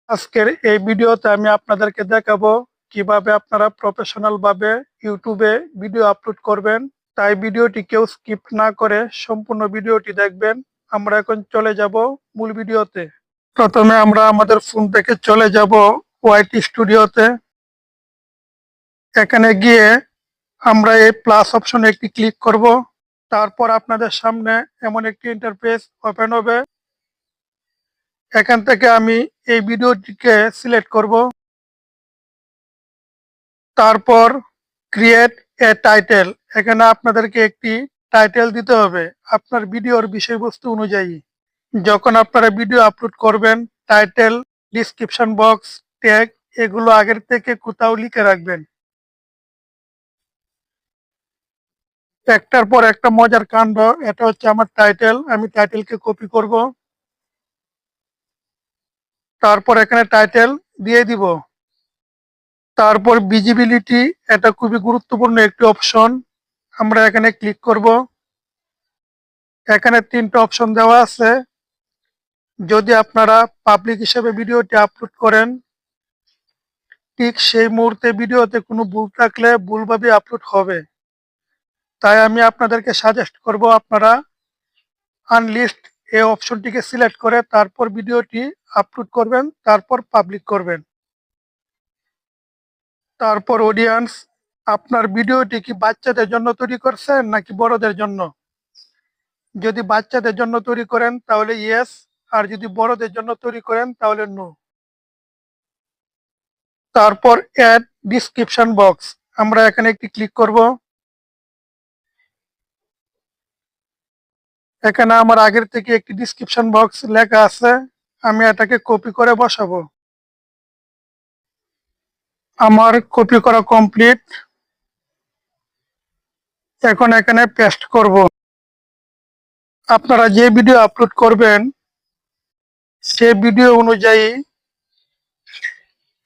আজকের এই ভিডিওতে আমি আপনাদেরকে দেখাবো কিভাবে আপনারা প্রফেশনাল ভাবে ইউটিউবে ভিডিও আপলোড করবেন। তাই ভিডিওটি কেউ স্কিপ না করে সম্পূর্ণ ভিডিওটি দেখবেন। আমরা এখন চলে যাব মূল ভিডিওতে। প্রথমে আমরা আমাদের ফোন থেকে চলে যাব ওয়াইটি স্টুডিওতে। এখানে গিয়ে আমরা এই প্লাস অপশনে একটি ক্লিক করব। তারপর আপনাদের সামনে এমন একটি ইন্টারফেস ওপেন হবে। এখান থেকে আমি এই ভিডিওটিকে সিলেক্ট করব। তারপর ক্রিয়েট এ টাইটেল, এখানে আপনাদেরকে একটি টাইটেল দিতে হবে আপনার ভিডিওর বিষয়বস্তু অনুযায়ী। যখন আপনারা ভিডিও আপলোড করবেন, টাইটেল, ডিসক্রিপশন বক্স, ট্যাগ এগুলো আগের থেকে কোথাও লিখে রাখবেন। একটার পর একটা মজার কাণ্ড। এটা হচ্ছে আমার টাইটেল, আমি টাইটেলকে কপি করব। তারপর এখানে টাইটেল দিয়ে দিব। তারপর ভিজিবিলিটি, এটা খুবই গুরুত্বপূর্ণ একটি অপশন, আমরা এখানে ক্লিক করব। এখানে তিনটা অপশন দেওয়া আছে। যদি আপনারা পাবলিক হিসেবে ভিডিওটি আপলোড করেন, ঠিক সেই মুহূর্তে ভিডিওতে কোনো ভুল থাকলে ভুলভাবে আপলোড হবে। তাই আমি আপনাদেরকে সাজেস্ট করব আপনারা আনলিস্ট এই অপশনটিকে সিলেক্ট করে তারপর ভিডিওটি আপলোড করবেন, তারপর পাবলিক করবেন। তারপর অডিয়েন্স, আপনার ভিডিওটি কি বাচ্চাদের জন্য তৈরি করছেন নাকি বড়দের জন্য? যদি বাচ্চাদের জন্য তৈরি করেন তাহলে ইয়েস, আর যদি বড়দের জন্য তৈরি করেন তাহলে নো। তারপর অ্যাড ডিসক্রিপশন বক্স, আমরা এখানে একটি ক্লিক করব। এখানে আমার আগের থেকে একটি ডিসক্রিপশন বক্স লেখা আছে, আমি এটাকে কপি করে বসাবো। আমার কপি করা কমপ্লিট। এখন এখানে পেস্ট করব। আপনারা যে ভিডিও আপলোড করবেন সে ভিডিও অনুযায়ী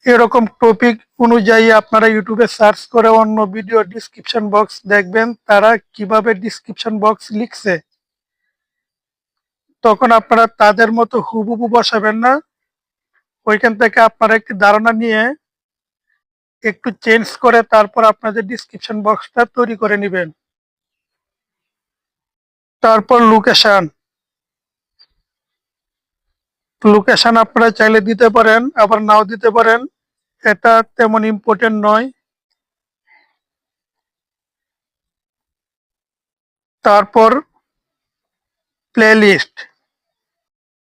এরকম টপিক অনুযায়ী আপনারা ইউটিউবে সার্চ করে অন্য ভিডিও ডিসক্রিপশন বক্স দেখবেন তারা কিভাবে ডিসক্রিপশন বক্স লিখছে। তখন আপনারা তাদের মতো হুবহু বসাবেন না, ওইখান থেকে আপনারা একটি ধারণা নিয়ে একটু চেঞ্জ করে তারপর আপনাদের ডিসক্রিপশন বক্সটা তৈরি করে নেবেন। তারপর লোকেশন, লোকেশন আপনারা চাইলে দিতে পারেন আবার নাও দিতে পারেন, এটা তেমন ইম্পর্টেন্ট নয়। তারপর প্লেলিস্ট,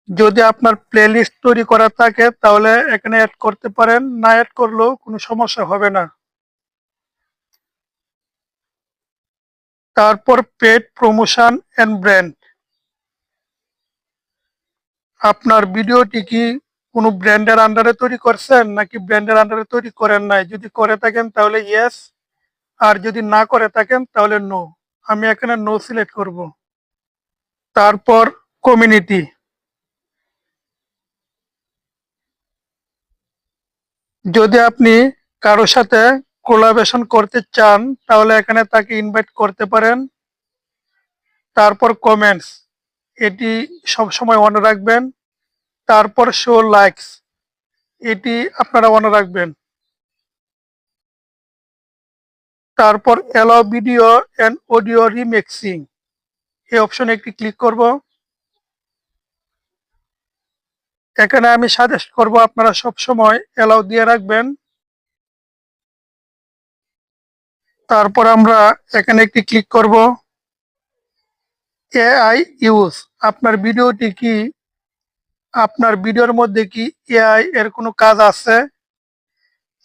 যদি আপনার প্লেলিস্ট তৈরি করা থাকে তাহলে এখানে অ্যাড করতে পারেন, না অ্যাড করলেও কোনো সমস্যা হবে না। তারপর পেড প্রমোশন এন্ড ব্র্যান্ড, আপনার ভিডিওটি কি কোনো ব্র্যান্ডের আন্ডারে তৈরি করছেন নাকি ব্র্যান্ডের আন্ডারে তৈরি করেন নাই? যদি করে থাকেন তাহলে ইয়েস, আর যদি না করে থাকেন তাহলে নো। আমি এখানে নো সিলেক্ট করব। তারপর কমিউনিটি, যদি আপনি কারো সাথে কোলাবোরেশন করতে চান তাহলে এখানে তাকে ইনভাইট করতে পারেন। তারপর কমেন্টস, এটি সবসময় অন রাখবেন। তারপর শো লাইকস, এটি আপনারা অন রাখবেন। তারপর allow video and audio remixing, এই অপশনে একটি ক্লিক করব। এখানে আমি সাজেস্ট করব আপনারা সবসময় অ্যালাউ দিয়ে রাখবেন। তারপর আমরা এখানে একটি ক্লিক করব। এআই ইউজ, আপনার ভিডিওটি কি, আপনার ভিডিওর মধ্যে কি এআই এর কোনো কাজ আছে?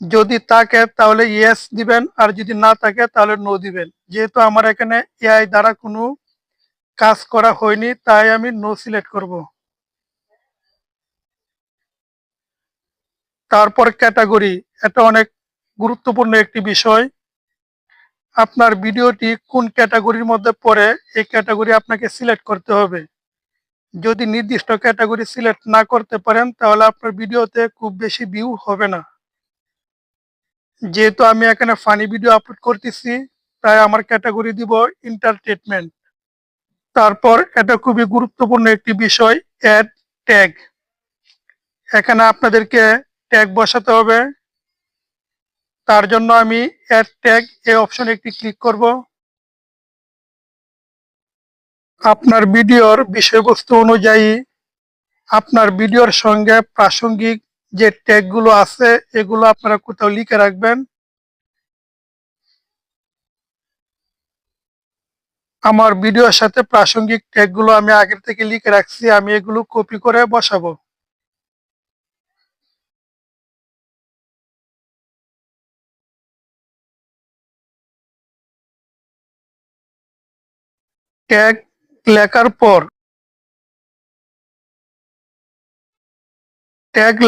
যদি থাকে তাহলে ইয়েস দিবেন, আর যদি না থাকে তাহলে নো দিবেন। যেহেতু আমার এখানে এআই দ্বারা কোনো কাজ করা হয়নি তাই আমি নো সিলেক্ট করব। তারপর ক্যাটাগরি, এটা অনেক গুরুত্বপূর্ণ একটি বিষয়। আপনার ভিডিওটি কোন ক্যাটাগরির মধ্যে পড়ে এই ক্যাটাগরি আপনাকে সিলেক্ট করতে হবে। যদি নির্দিষ্ট ক্যাটাগরি সিলেক্ট না করতে পারেন তাহলে আপনার ভিডিওতে খুব বেশি ভিউ হবে না। যেহেতু আমি এখানে ফানি ভিডিও আপলোড করতেছি তাই আমার ক্যাটাগরি দিব এন্টারটেনমেন্ট। তারপর এটা খুবই গুরুত্বপূর্ণ একটি বিষয়, অ্যাড ট্যাগ। এখানে আপনাদেরকে ট্যাগ বসাতে হবে। তার জন্য আমি অ্যাড ট্যাগ এই অপশনে একটি ক্লিক করব। আপনার ভিডিওর বিষয়বস্তু অনুযায়ী আপনার ভিডিওর সঙ্গে প্রাসঙ্গিক যে ট্যাগগুলো আছে এগুলো আপনারা কোথাও লিখে রাখবেন। আমার ভিডিওর সাথে প্রাসঙ্গিক ট্যাগগুলো আমি আগের থেকে লিখে রাখছি, আমি এগুলো কপি করে বসাবো। ট্যাগ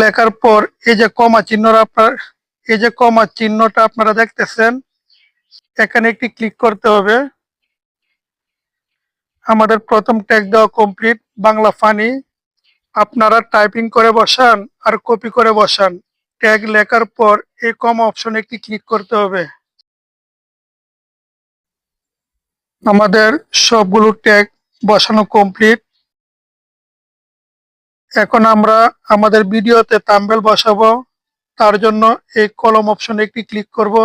লেখার পর এই যে কমা চিহ্নটা আপনারা দেখতেছেন, এখানে একটি ক্লিক করতে হবে। আমাদের প্রথম ট্যাগ দেওয়া কমপ্লিট, বাংলা ফানি। আপনারা টাইপিং করে বসান আর কপি করে বসান। ট্যাগ লেখার পর এই কমা অপশনে একটি ক্লিক করতে হবে। আমাদের সবগুলো ট্যাগ বসানো কমপ্লিট। এখন আমরা আমাদের ভিডিওতে থাম্বনেল বসাবো। তার জন্য এই কলম অপশনে একটি ক্লিক করব।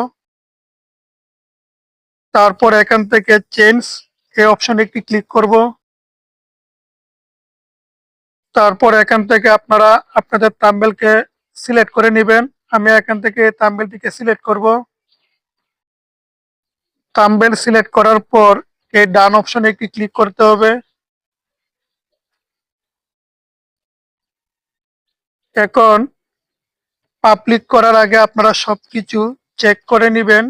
তারপর এখান থেকে চেঞ্জ এই অপশনে একটি ক্লিক করব। তারপর এখান থেকে আপনারা আপনাদের থাম্বনেলকে সিলেক্ট করে নেবেন। আমি এখান থেকে থাম্বনেলটিকে সিলেক্ট করব। থাম্বনেল সিলেক্ট করার পর এই ডান অপশনে একটি ক্লিক করতে হবে। এখন পাবলিক করার আগে আপনারা সবকিছু চেক করে নেবেন,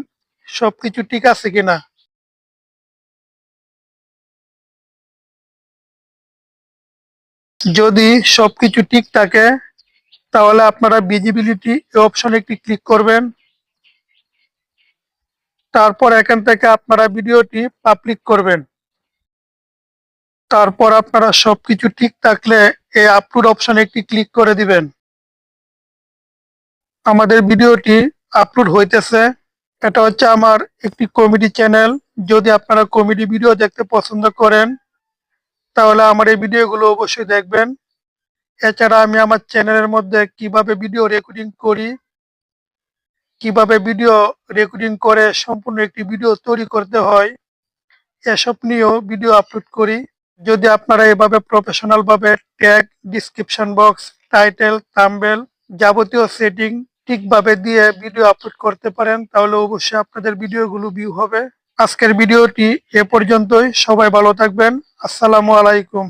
সবকিছু ঠিক আছে কিনা। যদি সবকিছু ঠিক থাকে তাহলে আপনারা ভিজিবিলিটি এই অপশনে একটি ক্লিক করবেন। তারপর এখান থেকে আপনারা ভিডিওটি পাবলিক করবেন। তারপর আপনারা সবকিছু ঠিক থাকলে এই আপলোড অপশনে একটি ক্লিক করে দিবেন। আমাদের ভিডিওটি আপলোড হইতেছে। এটা হচ্ছে আমার একটি কমেডি চ্যানেল। যদি আপনারা কমেডি ভিডিও দেখতে পছন্দ করেন তাহলে আমার এই ভিডিওগুলো অবশ্যই দেখবেন। এছাড়া আমি আমার চ্যানেলের মধ্যে কিভাবে ভিডিও রেকর্ডিং করি, কিভাবে ভিডিও রেকর্ডিং করে সম্পূর্ণ একটি ভিডিও তৈরি করতে হয়, এসব নিয়েও ভিডিও আপলোড করি। যদি আপনারা এভাবে প্রফেশনাল ভাবে tag, description box, title, thumbnail যাবতীয় সেটিং ঠিকভাবে দিয়ে ভিডিও আপলোড করতে পারেন তাহলে অবশ্যই আপনাদের ভিডিওগুলো ভিউ হবে। আজকের ভিডিওটি এ পর্যন্তই। সবাই ভালো থাকবেন। আসসালামু আলাইকুম।